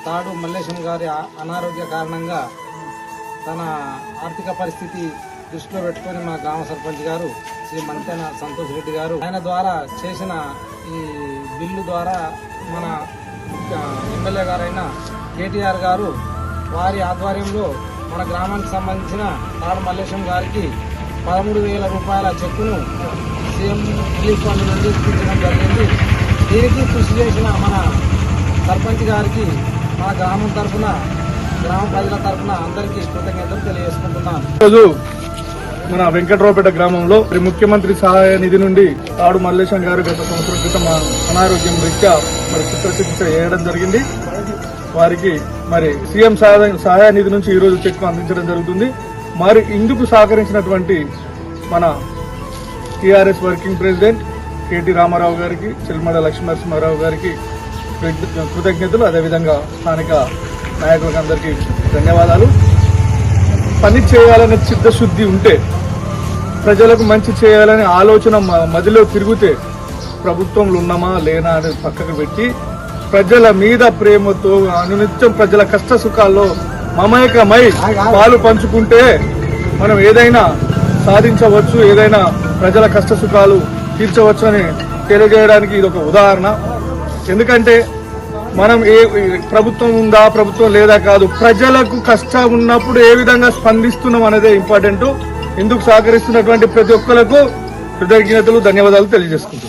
తాడు మల్లేశం గారి అనారోగ్య కారణంగా తన ఆర్థిక పరిస్థితి దృష్టిలో పెట్టుకొని మా గ్రామ సర్పంచ్ గారు శ్రీ మంతెన సంతోష్ రెడ్డి గారు ఆయన ద్వారా చేసిన ఈ బిల్లు ద్వారా మన ఎమ్మెల్యే గారైన కేటీఆర్ గారు వారి ఆధ్వర్యంలో మన గ్రామానికి సంబంధించిన తాడు మల్లేశం గారికి 13,000 రూపాయల చెక్కును సీఎం రిలీఫ్ ఫండ్ నుండి ఇప్పించడం జరిగింది. దీనికి కృషి చేసిన మన సర్పంచ్ గారికి మన గ్రామం తరఫున గ్రామ ప్రజల తరఫున అందరికీ కృతజ్ఞతలు తెలియజేసుకుంటున్నాను. ఈరోజు మన వెంకట్రావుపేట గ్రామంలో ముఖ్యమంత్రి సహాయ నిధి నుండి తాడు మల్లేశం గారు గత సంవత్సరం క్రితం అనారోగ్యం రీత్యా చికిత్స చేయడం జరిగింది. వారికి సీఎం సహాయ నిధి నుంచి ఈ రోజు చెక్ అందించడం జరుగుతుంది. మరి ఇందుకు సహకరించినటువంటి మన TRS working president KT Ramarao గారికి, చెల్మడ లక్ష్మీనరసింహారావు గారికి కృతజ్ఞతలు. అదేవిధంగా స్థానిక నాయకులకు అందరికీ ధన్యవాదాలు. పని చేయాలనే చిత్తశుద్ధి ఉంటే, ప్రజలకు మంచి చేయాలనే ఆలోచన మదిలో తిరిగితే ప్రభుత్వంలో ఉన్నామా లేనా అనేది పక్కకు పెట్టి ప్రజల మీద ప్రేమతో అనునిత్యం ప్రజల కష్ట సుఖాల్లో మమేకమై పాలు పంచుకుంటే మనం ఏదైనా సాధించవచ్చు, ఏదైనా ప్రజల కష్ట సుఖాలు తీర్చవచ్చు అని తెలియజేయడానికి ఇది ఒక ఉదాహరణ. ఎందుకంటే మనం ప్రభుత్వం ఉందా ప్రభుత్వం లేదా కాదు, ప్రజలకు కష్టం ఉన్నప్పుడు ఏ విధంగా స్పందిస్తున్నాం అనేదే ఇంపార్టెంట్. ఇందుకు సహకరిస్తున్నటువంటి ప్రతి ఒక్కరికి కృతజ్ఞతలు, ధన్యవాదాలు తెలియజేసుకుంటున్నాం.